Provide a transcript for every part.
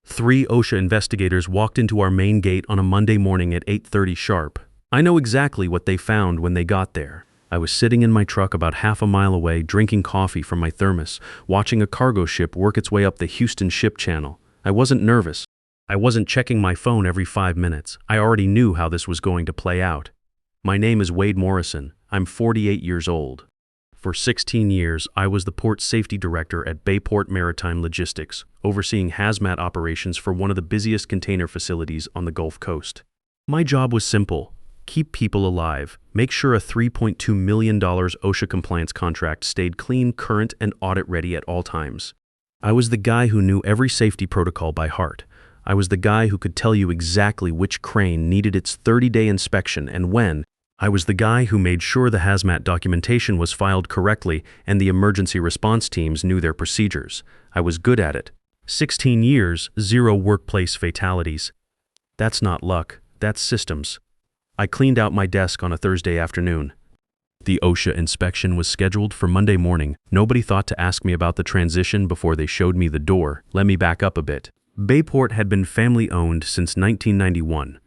Three OSHA investigators walked into our main gate on a Monday morning at 8:30 sharp. I know exactly what they found when they got there. I was sitting in my truck about half a mile away, drinking coffee from my thermos, watching a cargo ship work its way up the Houston Ship Channel. I wasn't nervous. I wasn't checking my phone every 5 minutes. I already knew how this was going to play out. My name is Wade Morrison. I'm 48 years old. For 16 years, I was the port safety director at Bayport Maritime Logistics, overseeing hazmat operations for one of the busiest container facilities on the Gulf Coast. My job was simple: keep people alive, make sure a $3.2 million OSHA compliance contract stayed clean, current, and audit-ready at all times. I was the guy who knew every safety protocol by heart. I was the guy who could tell you exactly which crane needed its 30-day inspection and when. I was the guy who made sure the hazmat documentation was filed correctly and the emergency response teams knew their procedures. I was good at it. 16 years, 0 workplace fatalities. That's not luck, that's systems. I cleaned out my desk on a Thursday afternoon. The OSHA inspection was scheduled for Monday morning. Nobody thought to ask me about the transition before they showed me the door. Let me back up a bit. Bayport had been family-owned since 1991.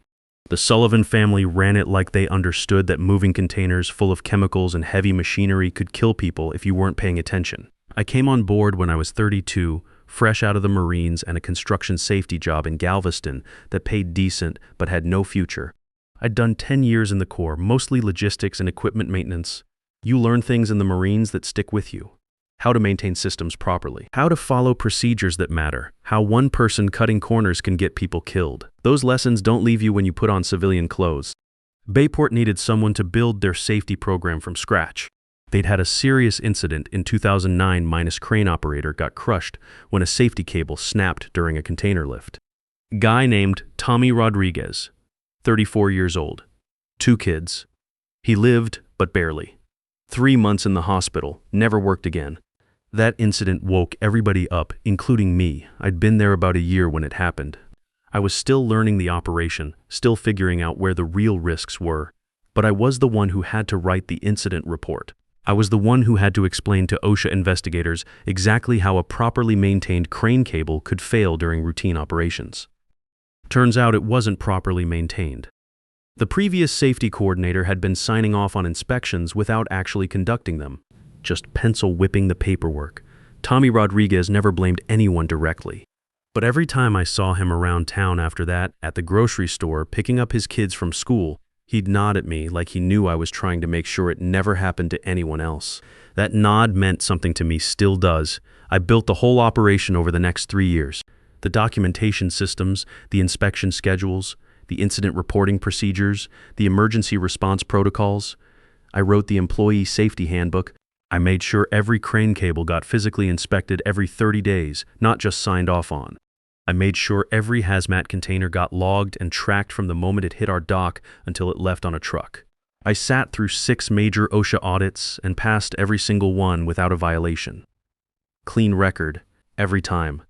The Sullivan family ran it like they understood that moving containers full of chemicals and heavy machinery could kill people if you weren't paying attention. I came on board when I was 32, fresh out of the Marines and a construction safety job in Galveston that paid decent but had no future. I'd done 10 years in the Corps, mostly logistics and equipment maintenance. You learn things in the Marines that stick with you. How to maintain systems properly, how to follow procedures that matter, how one person cutting corners can get people killed. Those lessons don't leave you when you put on civilian clothes. Bayport needed someone to build their safety program from scratch. They'd had a serious incident in 2009. Crane operator got crushed when a safety cable snapped during a container lift. Guy named Tommy Rodriguez, 34 years old. 2 kids. He lived, but barely. 3 months in the hospital, never worked again. That incident woke everybody up, including me. I'd been there about a year when it happened. I was still learning the operation, still figuring out where the real risks were. But I was the one who had to write the incident report. I was the one who had to explain to OSHA investigators exactly how a properly maintained crane cable could fail during routine operations. Turns out it wasn't properly maintained. The previous safety coordinator had been signing off on inspections without actually conducting them, just pencil whipping the paperwork. Tommy Rodriguez never blamed anyone directly. But every time I saw him around town after that, at the grocery store, picking up his kids from school, he'd nod at me like he knew I was trying to make sure it never happened to anyone else. That nod meant something to me, still does. I built the whole operation over the next 3 years. The documentation systems, the inspection schedules, the incident reporting procedures, the emergency response protocols. I wrote the employee safety handbook. I made sure every crane cable got physically inspected every 30 days, not just signed off on. I made sure every hazmat container got logged and tracked from the moment it hit our dock until it left on a truck. I sat through 6 major OSHA audits and passed every single one without a violation. Clean record, every time.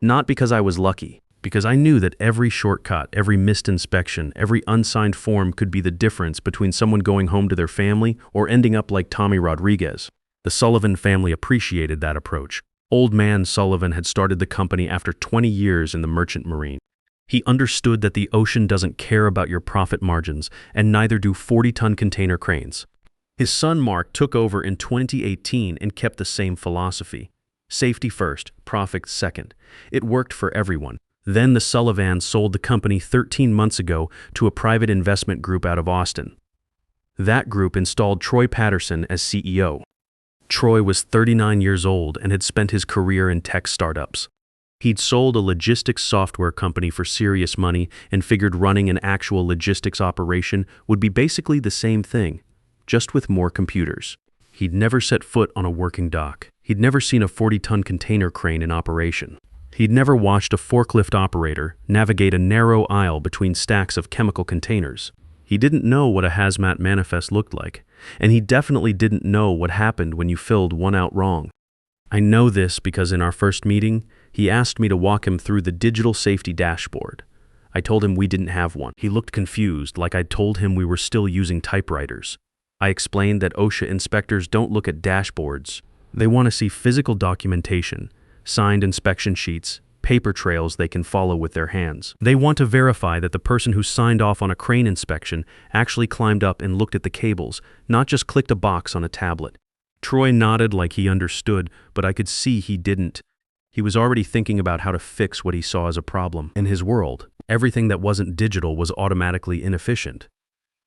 Not because I was lucky, because I knew that every shortcut, every missed inspection, every unsigned form could be the difference between someone going home to their family or ending up like Tommy Rodriguez. The Sullivan family appreciated that approach. Old man Sullivan had started the company after 20 years in the merchant marine. He understood that the ocean doesn't care about your profit margins, and neither do 40-ton container cranes. His son Mark took over in 2018 and kept the same philosophy. Safety first, profit second. It worked for everyone. Then the Sullivans sold the company 13 months ago to a private investment group out of Austin. That group installed Troy Patterson as CEO. Troy was 39 years old and had spent his career in tech startups. He'd sold a logistics software company for serious money and figured running an actual logistics operation would be basically the same thing, just with more computers. He'd never set foot on a working dock. He'd never seen a 40-ton container crane in operation. He'd never watched a forklift operator navigate a narrow aisle between stacks of chemical containers. He didn't know what a hazmat manifest looked like, and he definitely didn't know what happened when you filled one out wrong. I know this because in our first meeting, he asked me to walk him through the digital safety dashboard. I told him we didn't have one. He looked confused, like I'd told him we were still using typewriters. I explained that OSHA inspectors don't look at dashboards. They want to see physical documentation, signed inspection sheets, paper trails they can follow with their hands. They want to verify that the person who signed off on a crane inspection actually climbed up and looked at the cables, not just clicked a box on a tablet. Troy nodded like he understood, but I could see he didn't. He was already thinking about how to fix what he saw as a problem. In his world, everything that wasn't digital was automatically inefficient.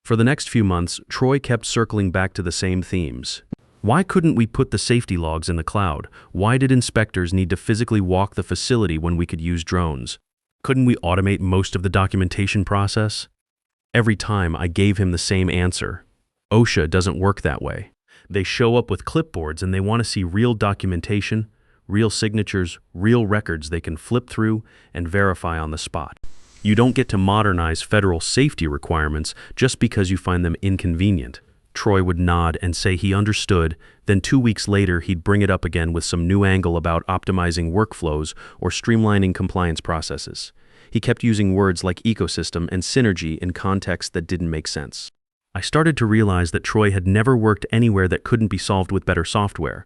For the next few months, Troy kept circling back to the same themes. Why couldn't we put the safety logs in the cloud? Why did inspectors need to physically walk the facility when we could use drones? Couldn't we automate most of the documentation process? Every time I gave him the same answer. OSHA doesn't work that way. They show up with clipboards and they want to see real documentation, real signatures, real records they can flip through and verify on the spot. You don't get to modernize federal safety requirements just because you find them inconvenient. Troy would nod and say he understood, then 2 weeks later he'd bring it up again with some new angle about optimizing workflows or streamlining compliance processes. He kept using words like ecosystem and synergy in contexts that didn't make sense. I started to realize that Troy had never worked anywhere that couldn't be solved with better software.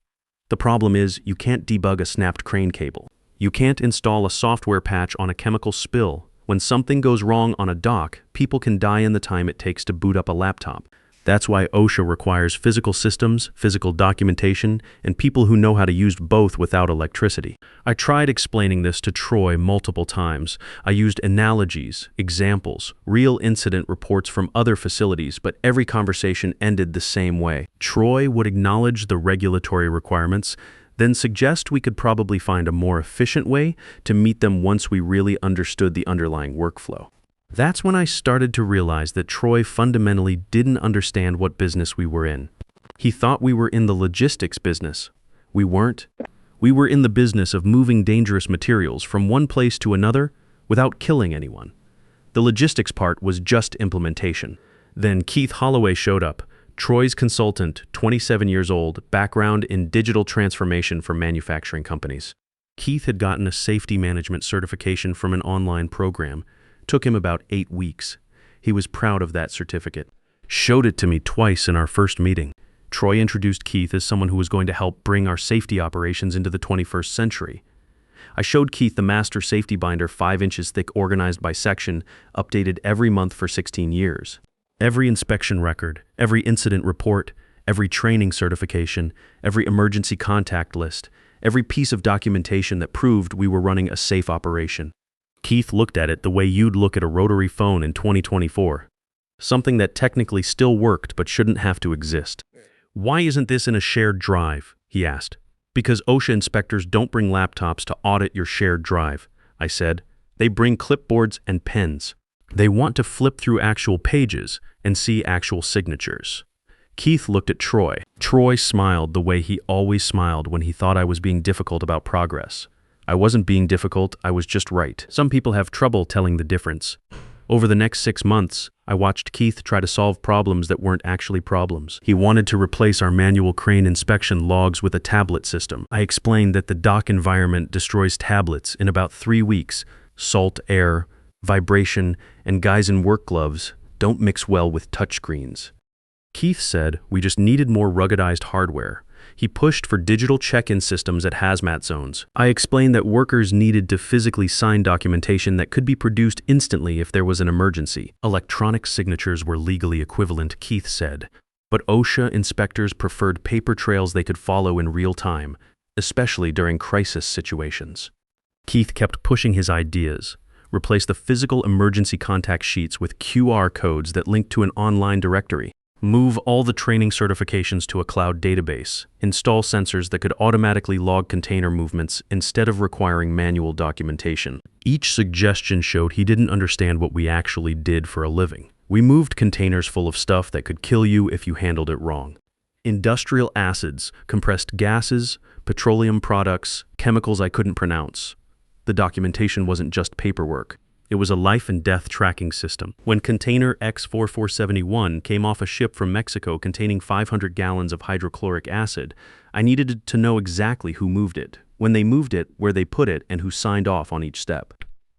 The problem is, you can't debug a snapped crane cable. You can't install a software patch on a chemical spill. When something goes wrong on a dock, people can die in the time it takes to boot up a laptop. That's why OSHA requires physical systems, physical documentation, and people who know how to use both without electricity. I tried explaining this to Troy multiple times. I used analogies, examples, real incident reports from other facilities, but every conversation ended the same way. Troy would acknowledge the regulatory requirements, then suggest we could probably find a more efficient way to meet them once we really understood the underlying workflow. That's when I started to realize that Troy fundamentally didn't understand what business we were in. He thought we were in the logistics business. We weren't. We were in the business of moving dangerous materials from one place to another without killing anyone. The logistics part was just implementation. Then Keith Holloway showed up, Troy's consultant, 27 years old, background in digital transformation for manufacturing companies. Keith had gotten a safety management certification from an online program. Took him about 8 weeks. He was proud of that certificate. Showed it to me twice in our first meeting. Troy introduced Keith as someone who was going to help bring our safety operations into the 21st century. I showed Keith the master safety binder 5 inches thick, organized by section, updated every month for 16 years. Every inspection record, every incident report, every training certification, every emergency contact list, every piece of documentation that proved we were running a safe operation. Keith looked at it the way you'd look at a rotary phone in 2024. Something that technically still worked but shouldn't have to exist. Why isn't this in a shared drive? He asked. Because OSHA inspectors don't bring laptops to audit your shared drive, I said. They bring clipboards and pens. They want to flip through actual pages and see actual signatures. Keith looked at Troy. Troy smiled the way he always smiled when he thought I was being difficult about progress. I wasn't being difficult, I was just right. Some people have trouble telling the difference. Over the next 6 months, I watched Keith try to solve problems that weren't actually problems. He wanted to replace our manual crane inspection logs with a tablet system. I explained that the dock environment destroys tablets in about 3 weeks. Salt, air, vibration, and guys in work gloves don't mix well with touchscreens. Keith said we just needed more ruggedized hardware. He pushed for digital check-in systems at hazmat zones. I explained that workers needed to physically sign documentation that could be produced instantly if there was an emergency. Electronic signatures were legally equivalent, Keith said, but OSHA inspectors preferred paper trails they could follow in real time, especially during crisis situations. Keith kept pushing his ideas. Replace the physical emergency contact sheets with QR codes that linked to an online directory. Move all the training certifications to a cloud database. Install sensors that could automatically log container movements instead of requiring manual documentation. Each suggestion showed he didn't understand what we actually did for a living. We moved containers full of stuff that could kill you if you handled it wrong. Industrial acids, compressed gases, petroleum products, chemicals I couldn't pronounce. The documentation wasn't just paperwork. It was a life and death tracking system. When container X4471 came off a ship from Mexico containing 500 gallons of hydrochloric acid, I needed to know exactly who moved it, when they moved it, where they put it, and who signed off on each step.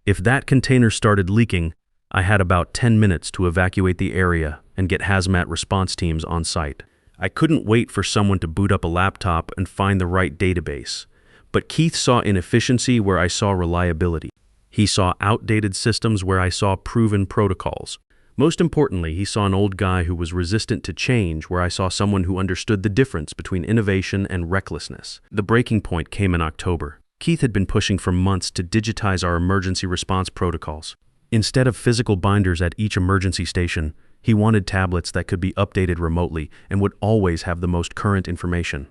If that container started leaking, I had about 10 minutes to evacuate the area and get hazmat response teams on site. I couldn't wait for someone to boot up a laptop and find the right database. But Keith saw inefficiency where I saw reliability. He saw outdated systems where I saw proven protocols. Most importantly, he saw an old guy who was resistant to change where I saw someone who understood the difference between innovation and recklessness. The breaking point came in October. Keith had been pushing for months to digitize our emergency response protocols. Instead of physical binders at each emergency station, he wanted tablets that could be updated remotely and would always have the most current information.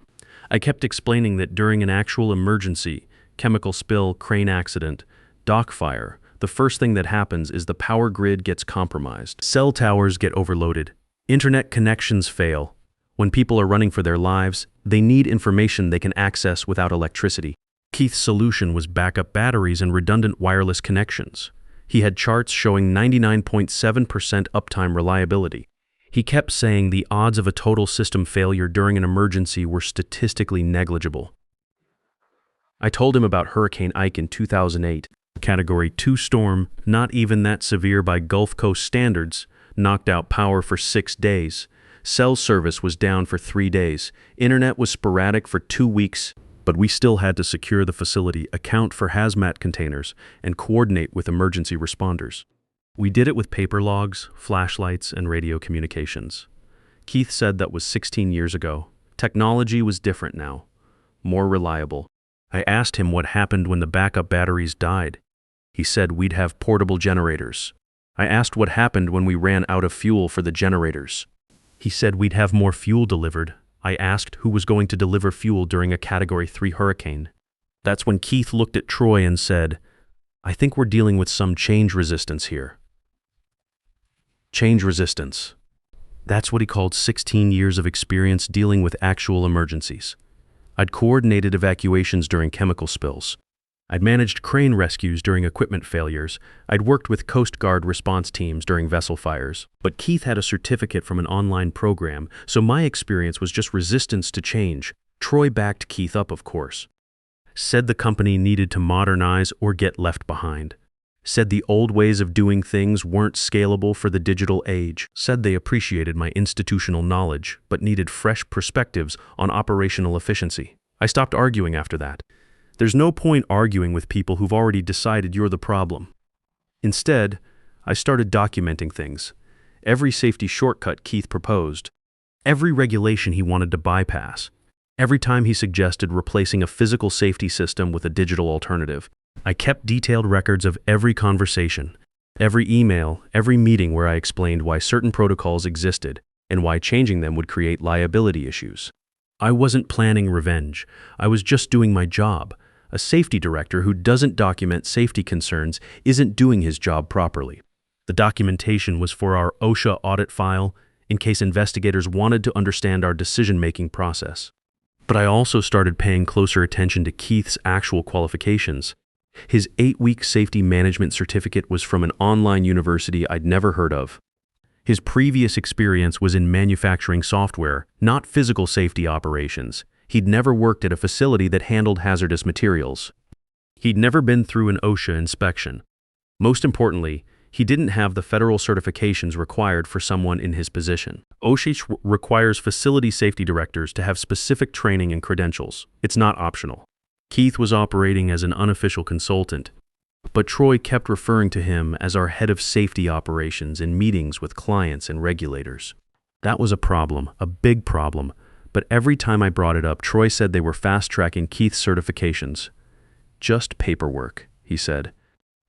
I kept explaining that during an actual emergency, chemical spill, crane accident, dock fire, the first thing that happens is the power grid gets compromised. Cell towers get overloaded. Internet connections fail. When people are running for their lives, they need information they can access without electricity. Keith's solution was backup batteries and redundant wireless connections. He had charts showing 99.7% uptime reliability. He kept saying the odds of a total system failure during an emergency were statistically negligible. I told him about Hurricane Ike in 2008. Category 2 storm, not even that severe by Gulf Coast standards, knocked out power for 6 days. Cell service was down for 3 days. Internet was sporadic for 2 weeks. But we still had to secure the facility, account for hazmat containers, and coordinate with emergency responders. We did it with paper logs, flashlights, and radio communications. Keith said that was 16 years ago. Technology was different now, more reliable. I asked him what happened when the backup batteries died. He said we'd have portable generators. I asked what happened when we ran out of fuel for the generators. He said we'd have more fuel delivered. I asked who was going to deliver fuel during a Category 3 hurricane. That's when Keith looked at Troy and said, "I think we're dealing with some change resistance here." Change resistance. That's what he called 16 years of experience dealing with actual emergencies. I'd coordinated evacuations during chemical spills. I'd managed crane rescues during equipment failures. I'd worked with Coast Guard response teams during vessel fires. But Keith had a certificate from an online program, so my experience was just resistance to change. Troy backed Keith up, of course. Said the company needed to modernize or get left behind. Said the old ways of doing things weren't scalable for the digital age. Said they appreciated my institutional knowledge, but needed fresh perspectives on operational efficiency. I stopped arguing after that. There's no point arguing with people who've already decided you're the problem. Instead, I started documenting things. Every safety shortcut Keith proposed. Every regulation he wanted to bypass. Every time he suggested replacing a physical safety system with a digital alternative. I kept detailed records of every conversation, every email, every meeting where I explained why certain protocols existed and why changing them would create liability issues. I wasn't planning revenge. I was just doing my job. A safety director who doesn't document safety concerns isn't doing his job properly. The documentation was for our OSHA audit file in case investigators wanted to understand our decision-making process. But I also started paying closer attention to Keith's actual qualifications. His 8-week safety management certificate was from an online university I'd never heard of. His previous experience was in manufacturing software, not physical safety operations. He'd never worked at a facility that handled hazardous materials. He'd never been through an OSHA inspection. Most importantly, he didn't have the federal certifications required for someone in his position. OSHA requires facility safety directors to have specific training and credentials. It's not optional. Keith was operating as an unofficial consultant, but Troy kept referring to him as our head of safety operations in meetings with clients and regulators. That was a problem, a big problem. But every time I brought it up, Troy said they were fast-tracking Keith's certifications. Just paperwork, he said.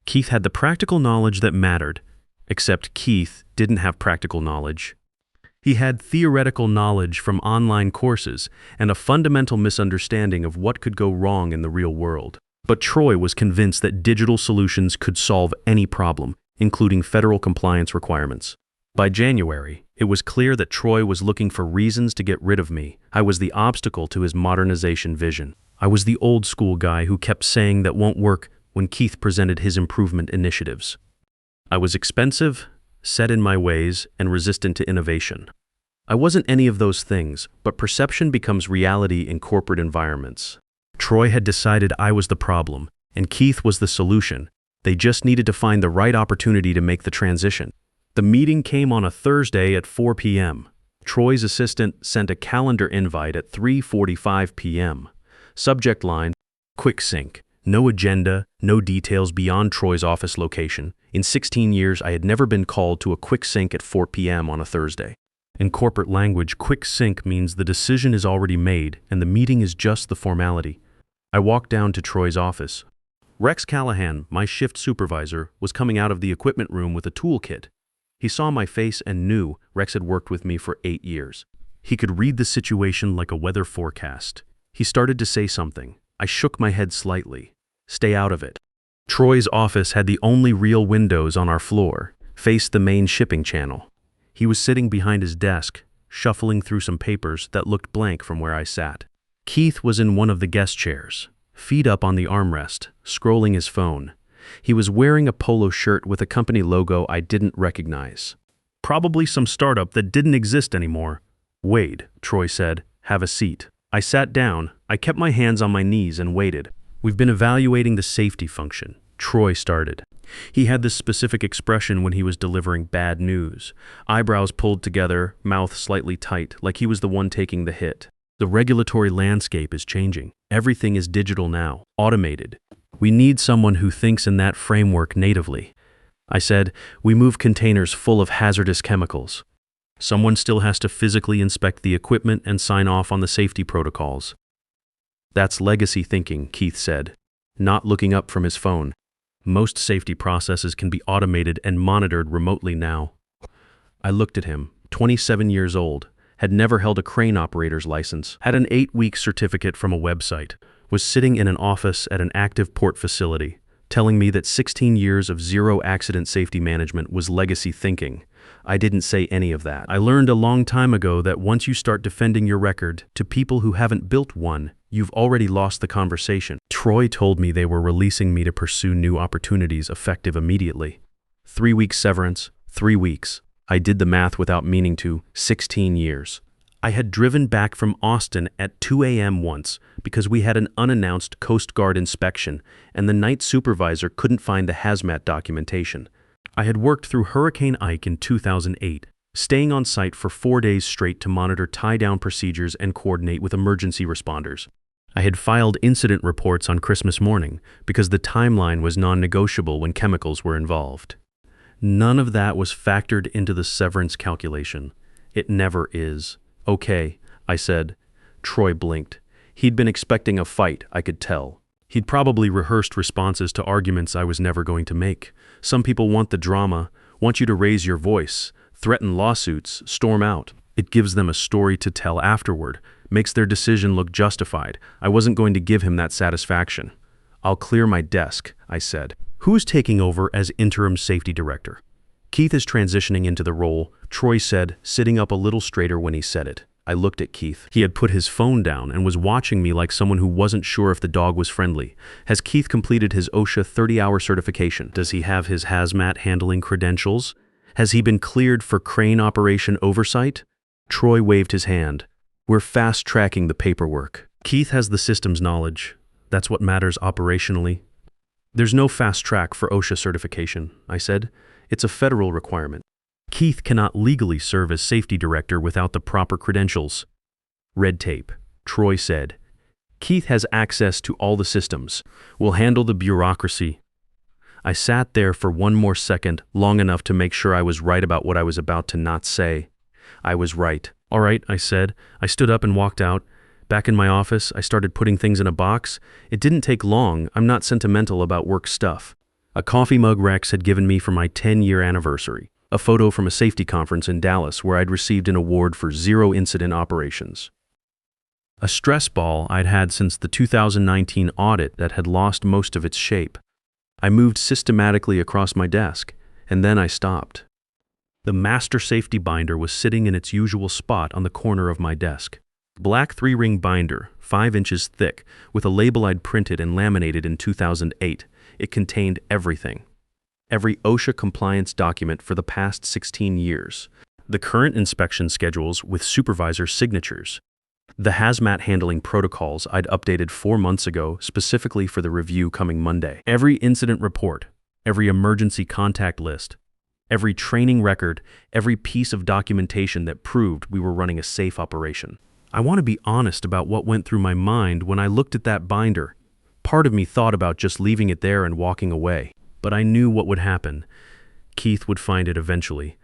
Keith had the practical knowledge that mattered, except Keith didn't have practical knowledge. He had theoretical knowledge from online courses and a fundamental misunderstanding of what could go wrong in the real world. But Troy was convinced that digital solutions could solve any problem, including federal compliance requirements. By January, it was clear that Troy was looking for reasons to get rid of me. I was the obstacle to his modernization vision. I was the old school guy who kept saying that won't work when Keith presented his improvement initiatives. I was expensive, set in my ways, and resistant to innovation. I wasn't any of those things, but perception becomes reality in corporate environments. Troy had decided I was the problem, and Keith was the solution. They just needed to find the right opportunity to make the transition. The meeting came on a Thursday at 4 p.m. Troy's assistant sent a calendar invite at 3:45 p.m. Subject line, Quick sync. No agenda, no details beyond Troy's office location. In 16 years, I had never been called to a quick sync at 4 p.m. on a Thursday. In corporate language, quick sync means the decision is already made and the meeting is just the formality. I walked down to Troy's office. Rex Callahan, my shift supervisor, was coming out of the equipment room with a toolkit. He saw my face and knew Rex had worked with me for 8 years. He could read the situation like a weather forecast. He started to say something. I shook my head slightly. Stay out of it. Troy's office had the only real windows on our floor, faced the main shipping channel. He was sitting behind his desk, shuffling through some papers that looked blank from where I sat. Keith was in one of the guest chairs, feet up on the armrest, scrolling his phone. He was wearing a polo shirt with a company logo I didn't recognize. Probably some startup that didn't exist anymore. Wade, Troy said, have a seat. I sat down. I kept my hands on my knees and waited. We've been evaluating the safety function, Troy started. He had this specific expression when he was delivering bad news. Eyebrows pulled together, mouth slightly tight, like he was the one taking the hit. The regulatory landscape is changing. Everything is digital now, automated. We need someone who thinks in that framework natively. I said, we move containers full of hazardous chemicals. Someone still has to physically inspect the equipment and sign off on the safety protocols. That's legacy thinking, Keith said, not looking up from his phone. Most safety processes can be automated and monitored remotely now. I looked at him, 27 years old, had never held a crane operator's license, had an 8-week certificate from a website, was sitting in an office at an active port facility, telling me that 16 years of zero-accident safety management was legacy thinking. I didn't say any of that. I learned a long time ago that once you start defending your record to people who haven't built one, you've already lost the conversation. Troy told me they were releasing me to pursue new opportunities effective immediately. 3-week severance, 3 weeks. I did the math without meaning to, 16 years. I had driven back from Austin at 2 a.m. once because we had an unannounced Coast Guard inspection and the night supervisor couldn't find the hazmat documentation. I had worked through Hurricane Ike in 2008, staying on site for 4 days straight to monitor tie-down procedures and coordinate with emergency responders. I had filed incident reports on Christmas morning because the timeline was non-negotiable when chemicals were involved. None of that was factored into the severance calculation. It never is. Okay, I said. Troy blinked. He'd been expecting a fight, I could tell. He'd probably rehearsed responses to arguments I was never going to make. Some people want the drama, want you to raise your voice, threaten lawsuits, storm out. It gives them a story to tell afterward, makes their decision look justified. I wasn't going to give him that satisfaction. I'll clear my desk, I said. Who's taking over as interim safety director? Keith is transitioning into the role, Troy said, sitting up a little straighter when he said it. I looked at Keith. He had put his phone down and was watching me like someone who wasn't sure if the dog was friendly. Has Keith completed his OSHA 30-hour certification? Does he have his hazmat handling credentials? Has he been cleared for crane operation oversight? Troy waved his hand. We're fast-tracking the paperwork. Keith has the systems knowledge. That's what matters operationally. There's no fast track for OSHA certification, I said. It's a federal requirement. Keith cannot legally serve as safety director without the proper credentials. Red tape, Troy said. Keith has access to all the systems. We'll handle the bureaucracy. I sat there for one more second, long enough to make sure I was right about what I was about to not say. I was right. All right, I said. I stood up and walked out. Back in my office, I started putting things in a box. It didn't take long. I'm not sentimental about work stuff. A coffee mug Rex had given me for my 10-year anniversary. A photo from a safety conference in Dallas where I'd received an award for zero-incident operations. A stress ball I'd had since the 2019 audit that had lost most of its shape. I moved systematically across my desk, and then I stopped. The master safety binder was sitting in its usual spot on the corner of my desk. Black 3-ring binder, 5 inches thick, with a label I'd printed and laminated in 2008. It contained everything. Every OSHA compliance document for the past 16 years. The current inspection schedules with supervisor signatures. The hazmat handling protocols I'd updated 4 months ago specifically for the review coming Monday. Every incident report, every emergency contact list, every training record, every piece of documentation that proved we were running a safe operation. I want to be honest about what went through my mind when I looked at that binder. Part of me thought about just leaving it there and walking away. But I knew what would happen. Keith would find it eventually,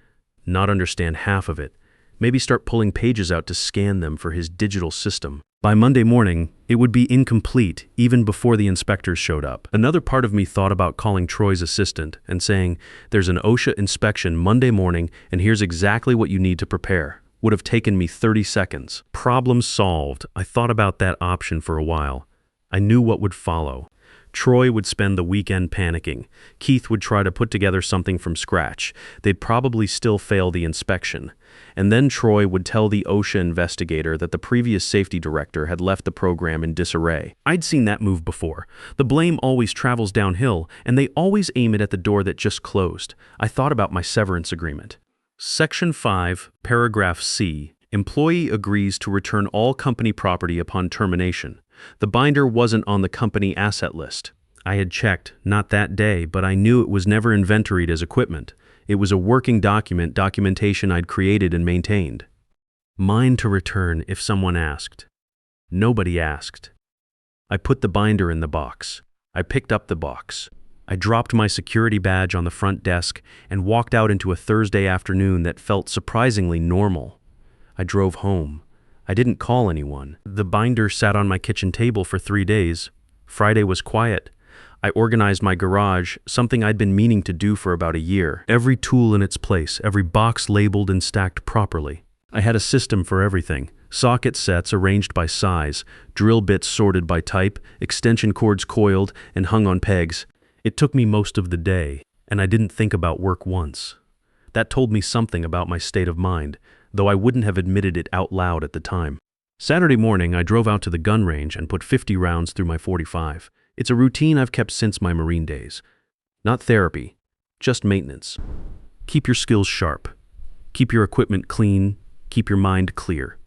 not understand half of it, maybe start pulling pages out to scan them for his digital system. By Monday morning, it would be incomplete even before the inspectors showed up. Another part of me thought about calling Troy's assistant and saying, "There's an OSHA inspection Monday morning and here's exactly what you need to prepare." Would have taken me 30 seconds. Problem solved. I thought about that option for a while. I knew what would follow. Troy would spend the weekend panicking. Keith would try to put together something from scratch. They'd probably still fail the inspection. And then Troy would tell the OSHA investigator that the previous safety director had left the program in disarray. I'd seen that move before. The blame always travels downhill, and they always aim it at the door that just closed. I thought about my severance agreement. Section 5, paragraph C. Employee agrees to return all company property upon termination. The binder wasn't on the company asset list. I had checked, not that day, but I knew it was never inventoried as equipment. It was a working documentation I'd created and maintained. Mine to return if someone asked. Nobody asked. I put the binder in the box. I picked up the box. I dropped my security badge on the front desk and walked out into a Thursday afternoon that felt surprisingly normal. I drove home. I didn't call anyone. The binder sat on my kitchen table for 3 days. Friday was quiet. I organized my garage, something I'd been meaning to do for about a year. Every tool in its place, every box labeled and stacked properly. I had a system for everything. Socket sets arranged by size, drill bits sorted by type, extension cords coiled and hung on pegs. It took me most of the day, and I didn't think about work once. That told me something about my state of mind, though I wouldn't have admitted it out loud at the time. Saturday morning, I drove out to the gun range and put 50 rounds through my .45. It's a routine I've kept since my Marine days. Not therapy, just maintenance. Keep your skills sharp. Keep your equipment clean. Keep your mind clear.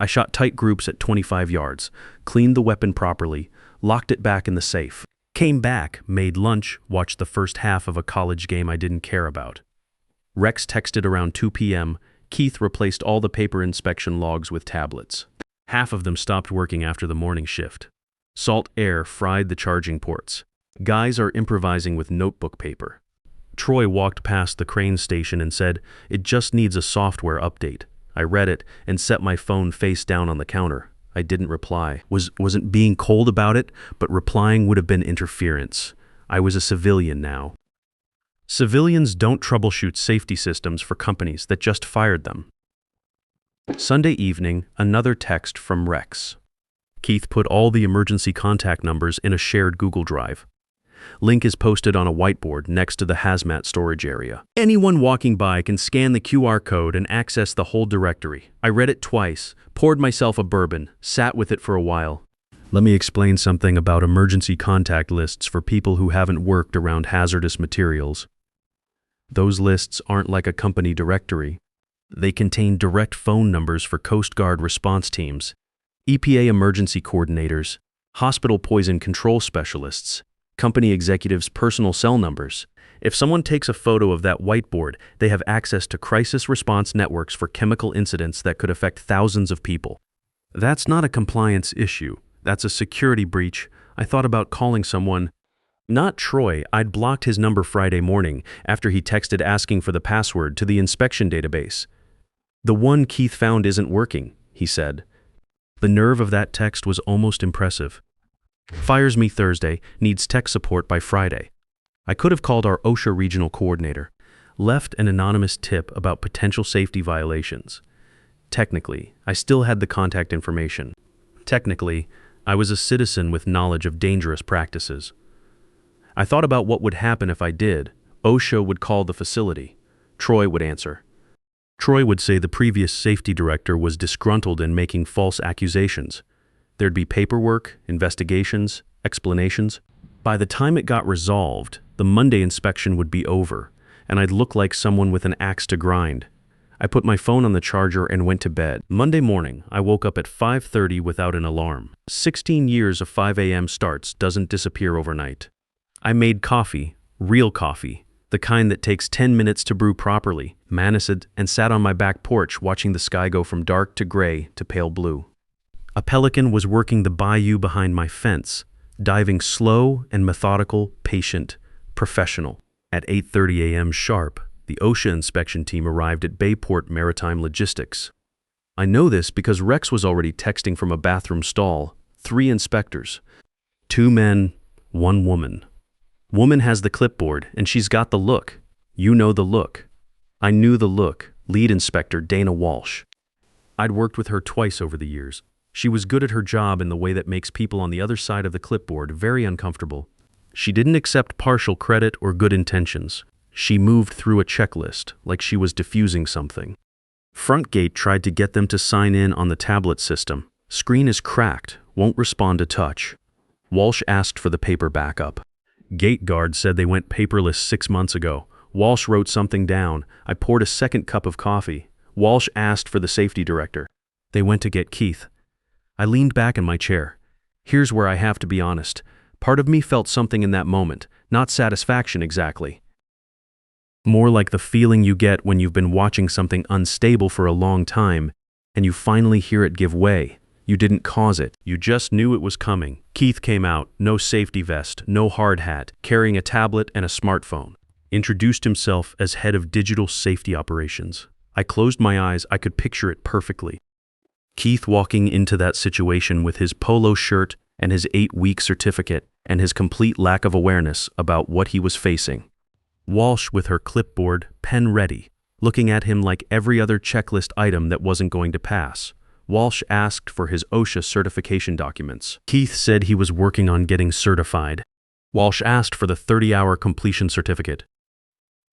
I shot tight groups at 25 yards, cleaned the weapon properly, locked it back in the safe. Came back, made lunch, watched the first half of a college game I didn't care about. Rex texted around 2 p.m. Keith replaced all the paper inspection logs with tablets. Half of them stopped working after the morning shift. Salt air fried the charging ports. Guys are improvising with notebook paper. Troy walked past the crane station and said, "It just needs a software update." I read it and set my phone face down on the counter. I didn't reply. Wasn't being cold about it, but replying would have been interference. I was a civilian now. Civilians don't troubleshoot safety systems for companies that just fired them. Sunday evening, another text from Rex. Keith put all the emergency contact numbers in a shared Google Drive. Link is posted on a whiteboard next to the hazmat storage area. Anyone walking by can scan the QR code and access the whole directory. I read it twice, poured myself a bourbon, sat with it for a while. Let me explain something about emergency contact lists for people who haven't worked around hazardous materials. Those lists aren't like a company directory. They contain direct phone numbers for Coast Guard response teams, EPA emergency coordinators, hospital poison control specialists, company executives' personal cell numbers. If someone takes a photo of that whiteboard, they have access to crisis response networks for chemical incidents that could affect thousands of people. That's not a compliance issue. That's a security breach. I thought about calling someone. Not Troy. I'd blocked his number Friday morning after he texted asking for the password to the inspection database. "The one Keith found isn't working," he said. The nerve of that text was almost impressive. Fires me Thursday, needs tech support by Friday. I could have called our OSHA regional coordinator, left an anonymous tip about potential safety violations. Technically, I still had the contact information. Technically, I was a citizen with knowledge of dangerous practices. I thought about what would happen if I did. OSHA would call the facility. Troy would answer. Troy would say the previous safety director was disgruntled and making false accusations. There'd be paperwork, investigations, explanations. By the time it got resolved, the Monday inspection would be over, and I'd look like someone with an axe to grind. I put my phone on the charger and went to bed. Monday morning, I woke up at 5:30 without an alarm. 16 years of 5 a.m. starts doesn't disappear overnight. I made coffee, real coffee, the kind that takes 10 minutes to brew properly, manaced, and sat on my back porch watching the sky go from dark to gray to pale blue. A pelican was working the bayou behind my fence, diving slow and methodical, patient, professional. At 8:30 a.m. sharp, the OSHA inspection team arrived at Bayport Maritime Logistics. I know this because Rex was already texting from a bathroom stall. 3 inspectors. 2 men, 1 woman. Woman has the clipboard, and she's got the look. You know the look. I knew the look. Lead Inspector Dana Walsh. I'd worked with her twice over the years. She was good at her job in the way that makes people on the other side of the clipboard very uncomfortable. She didn't accept partial credit or good intentions. She moved through a checklist like she was diffusing something. Front gate tried to get them to sign in on the tablet system. Screen is cracked, won't respond to touch. Walsh asked for the paper backup. Gate guard said they went paperless 6 months ago. Walsh wrote something down. I poured a second cup of coffee. Walsh asked for the safety director. They went to get Keith. I leaned back in my chair. Here's where I have to be honest. Part of me felt something in that moment, not satisfaction exactly. More like the feeling you get when you've been watching something unstable for a long time, and you finally hear it give way. You didn't cause it. You just knew it was coming. Keith came out, no safety vest, no hard hat, carrying a tablet and a smartphone. Introduced himself as head of digital safety operations. I closed my eyes. I could picture it perfectly. Keith walking into that situation with his polo shirt and his 8-week certificate and his complete lack of awareness about what he was facing. Walsh with her clipboard, pen ready, looking at him like every other checklist item that wasn't going to pass. Walsh asked for his OSHA certification documents. Keith said he was working on getting certified. Walsh asked for the 30-hour completion certificate.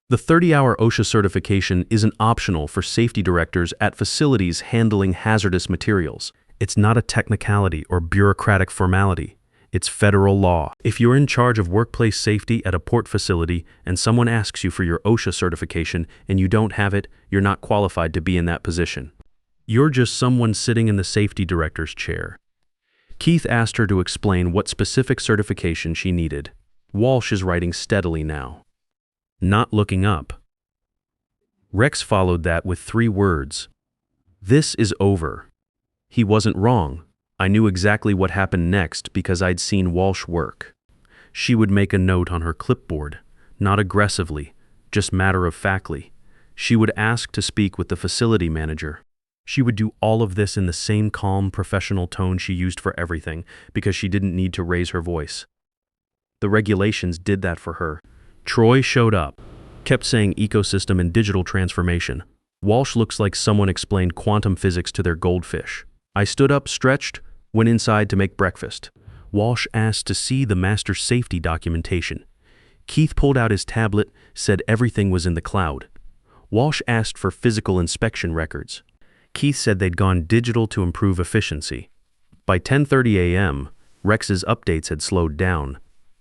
The 30-hour OSHA certification isn't optional for safety directors at facilities handling hazardous materials. It's not a technicality or bureaucratic formality. It's federal law. If you're in charge of workplace safety at a port facility and someone asks you for your OSHA certification and you don't have it, you're not qualified to be in that position. You're just someone sitting in the safety director's chair. Keith asked her to explain what specific certification she needed. Walsh is writing steadily now. Not looking up. Rex followed that with 3 words. This is over. He wasn't wrong. I knew exactly what happened next because I'd seen Walsh work. She would make a note on her clipboard, not aggressively, just matter-of-factly. She would ask to speak with the facility manager. She would do all of this in the same calm, professional tone she used for everything because she didn't need to raise her voice. The regulations did that for her. Troy showed up, kept saying ecosystem and digital transformation. Walsh looks like someone explained quantum physics to their goldfish. I stood up, stretched, went inside to make breakfast. Walsh asked to see the master safety documentation. Keith pulled out his tablet, said everything was in the cloud. Walsh asked for physical inspection records. Keith said they'd gone digital to improve efficiency. By 10:30 a.m., Rex's updates had slowed down.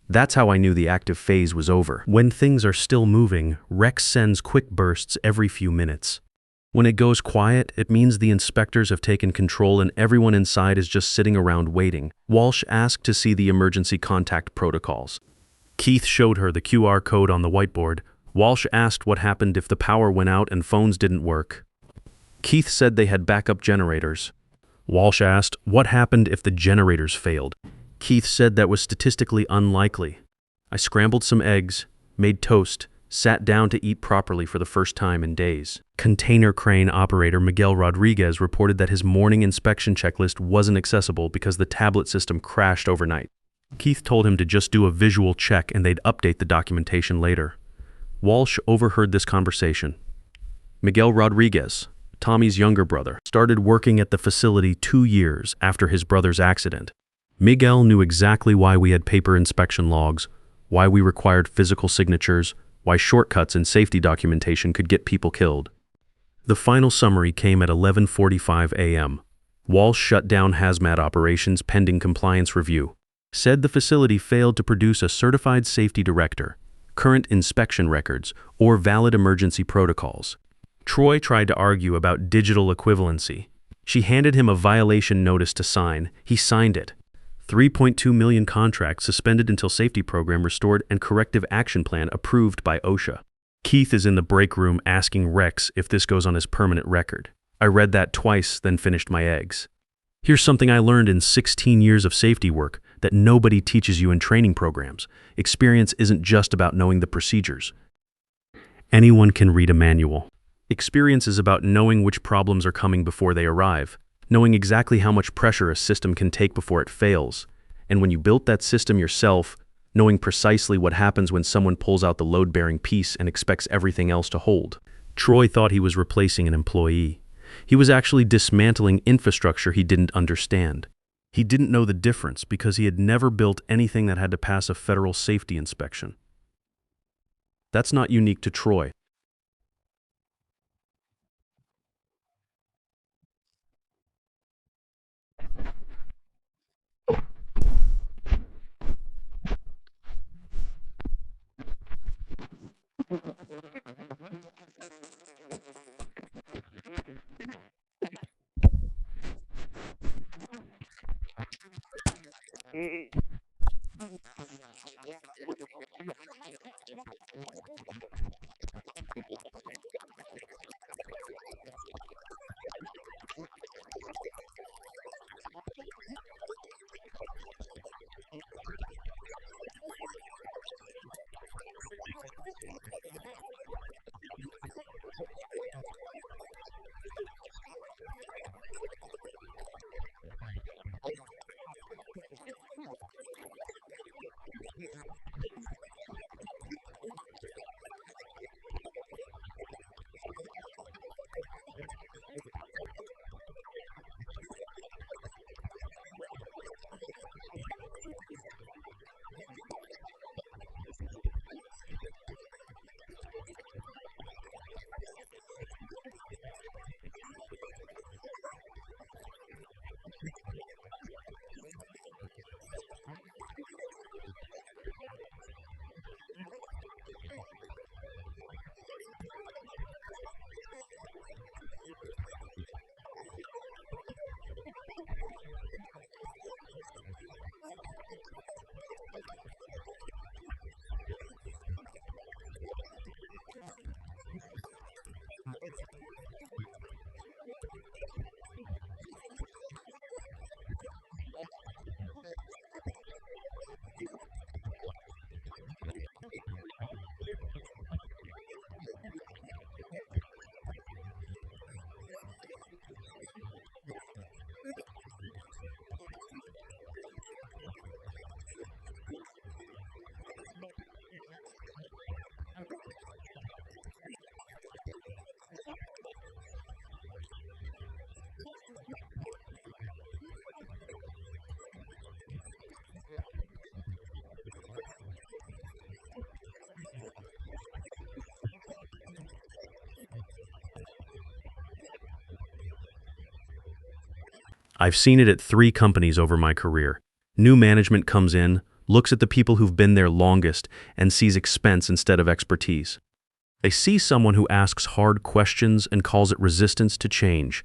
That's how I knew the active phase was over. When things are still moving, Rex sends quick bursts every few minutes. When it goes quiet, it means the inspectors have taken control and everyone inside is just sitting around waiting. Walsh asked to see the emergency contact protocols. Keith showed her the QR code on the whiteboard. Walsh asked what happened if the power went out and phones didn't work. Keith said they had backup generators. Walsh asked what happened if the generators failed. Keith said that was statistically unlikely. I scrambled some eggs, made toast, sat down to eat properly for the first time in days. Container crane operator Miguel Rodriguez reported that his morning inspection checklist wasn't accessible because the tablet system crashed overnight. Keith told him to just do a visual check and they'd update the documentation later. Walsh overheard this conversation. Miguel Rodriguez, Tommy's younger brother, started working at the facility 2 years after his brother's accident. Miguel knew exactly why we had paper inspection logs, why we required physical signatures, why shortcuts in safety documentation could get people killed. The final summary came at 11:45 a.m. Walsh shut down hazmat operations pending compliance review. Said the facility failed to produce a certified safety director, current inspection records, or valid emergency protocols. Troy tried to argue about digital equivalency. She handed him a violation notice to sign. He signed it. $3.2 million contract suspended until safety program restored and corrective action plan approved by OSHA. Keith is in the break room asking Rex if this goes on his permanent record. I read that twice, then finished my eggs. Here's something I learned in 16 years of safety work. that nobody teaches you in training programs. Experience isn't just about knowing the procedures. Anyone can read a manual. Experience is about knowing which problems are coming before they arrive, knowing exactly how much pressure a system can take before it fails. And when you built that system yourself, knowing precisely what happens when someone pulls out the load-bearing piece and expects everything else to hold. Troy thought he was replacing an employee. He was actually dismantling infrastructure he didn't understand. He didn't know the difference because he had never built anything that had to pass a federal safety inspection. That's not unique to Troy. I've seen it at 3 companies over my career. New management comes in, looks at the people who've been there longest, and sees expense instead of expertise. They see someone who asks hard questions and calls it resistance to change.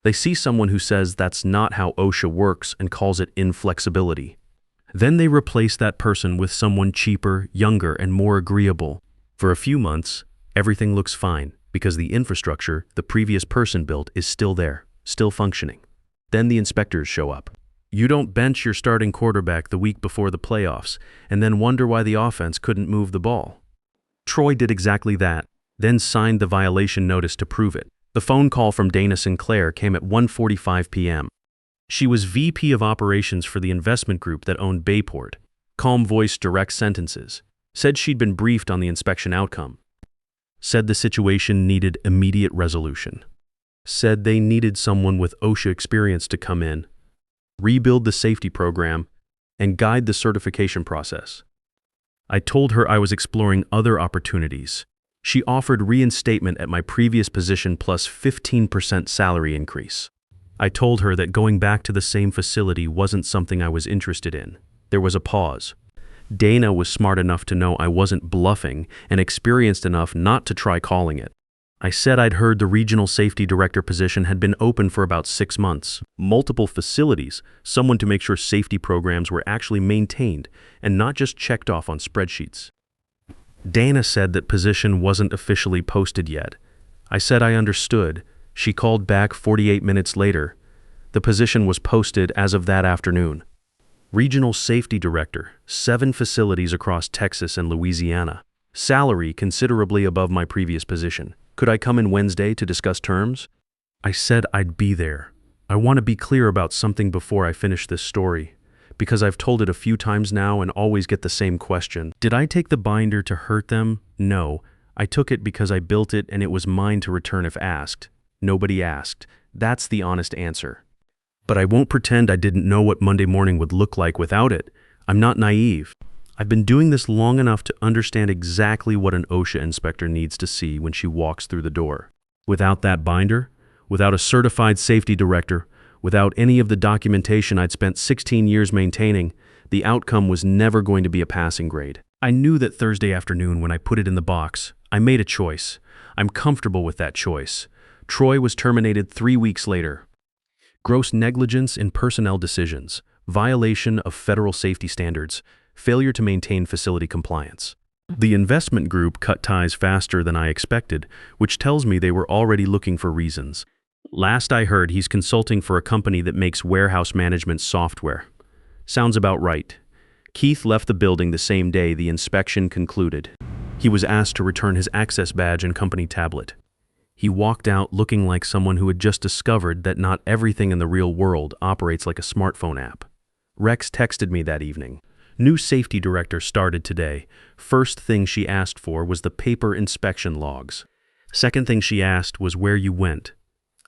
They see someone who says that's not how OSHA works and calls it inflexibility. Then they replace that person with someone cheaper, younger, and more agreeable. For a few months, everything looks fine because the infrastructure the previous person built is still there, still functioning. Then the inspectors show up. You don't bench your starting quarterback the week before the playoffs and then wonder why the offense couldn't move the ball. Troy did exactly that, then signed the violation notice to prove it. The phone call from Dana Sinclair came at 1:45 p.m. She was VP of operations for the investment group that owned Bayport. Calm voice, direct sentences. Said she'd been briefed on the inspection outcome. Said the situation needed immediate resolution. Said they needed someone with OSHA experience to come in, rebuild the safety program, and guide the certification process. I told her I was exploring other opportunities. She offered reinstatement at my previous position plus 15% salary increase. I told her that going back to the same facility wasn't something I was interested in. There was a pause. Dana was smart enough to know I wasn't bluffing and experienced enough not to try calling it. I said I'd heard the regional safety director position had been open for about 6 months. Multiple facilities, someone to make sure safety programs were actually maintained and not just checked off on spreadsheets. Dana said that position wasn't officially posted yet. I said I understood. She called back 48 minutes later. The position was posted as of that afternoon. Regional Safety Director, 7 facilities across Texas and Louisiana. Salary considerably above my previous position. Could I come in Wednesday to discuss terms? I said I'd be there. I want to be clear about something before I finish this story, because I've told it a few times now and always get the same question. Did I take the binder to hurt them? No. I took it because I built it and it was mine to return if asked. Nobody asked. That's the honest answer. But I won't pretend I didn't know what Monday morning would look like without it. I'm not naive. I've been doing this long enough to understand exactly what an OSHA inspector needs to see when she walks through the door. Without that binder, without a certified safety director, without any of the documentation I'd spent 16 years maintaining, the outcome was never going to be a passing grade. I knew that Thursday afternoon when I put it in the box. I made a choice. I'm comfortable with that choice. Troy was terminated 3 weeks later. Gross negligence in personnel decisions, violation of federal safety standards, failure to maintain facility compliance. The investment group cut ties faster than I expected, which tells me they were already looking for reasons. Last I heard, he's consulting for a company that makes warehouse management software. Sounds about right. Keith left the building the same day the inspection concluded. He was asked to return his access badge and company tablet. He walked out looking like someone who had just discovered that not everything in the real world operates like a smartphone app. Rex texted me that evening. New safety director started today. First thing she asked for was the paper inspection logs. Second thing she asked was where you went.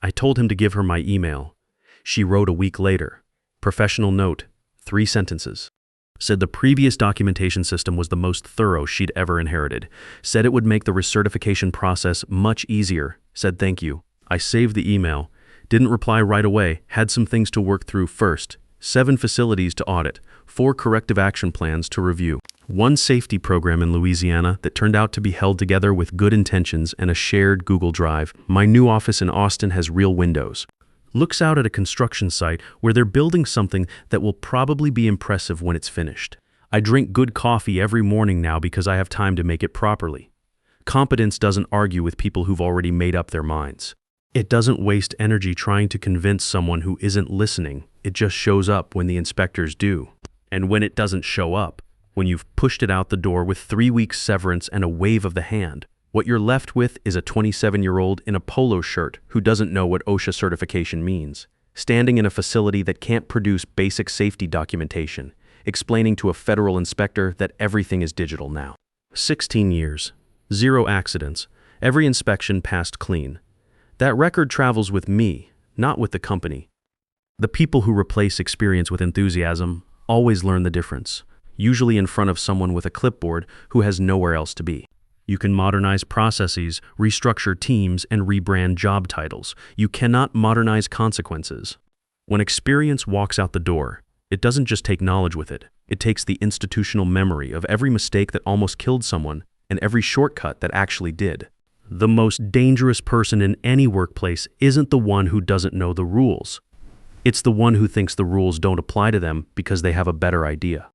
I told him to give her my email. She wrote a week later. Professional note, 3 sentences. Said the previous documentation system was the most thorough she'd ever inherited. Said it would make the recertification process much easier. Said thank you. I saved the email. Didn't reply right away. Had some things to work through first. 7 facilities to audit. 4 corrective action plans to review. 1 safety program in Louisiana that turned out to be held together with good intentions and a shared Google Drive. My new office in Austin has real windows. Looks out at a construction site where they're building something that will probably be impressive when it's finished. I drink good coffee every morning now because I have time to make it properly. Competence doesn't argue with people who've already made up their minds. It doesn't waste energy trying to convince someone who isn't listening. It just shows up when the inspectors do. And when it doesn't show up, when you've pushed it out the door with 3 weeks severance and a wave of the hand, what you're left with is a 27-year-old in a polo shirt who doesn't know what OSHA certification means, standing in a facility that can't produce basic safety documentation, explaining to a federal inspector that everything is digital now. 16 years, 0 accidents, every inspection passed clean. That record travels with me, not with the company. The people who replace experience with enthusiasm always learn the difference, usually in front of someone with a clipboard who has nowhere else to be. You can modernize processes, restructure teams, and rebrand job titles. You cannot modernize consequences. When experience walks out the door, it doesn't just take knowledge with it. It takes the institutional memory of every mistake that almost killed someone and every shortcut that actually did. The most dangerous person in any workplace isn't the one who doesn't know the rules. It's the one who thinks the rules don't apply to them because they have a better idea.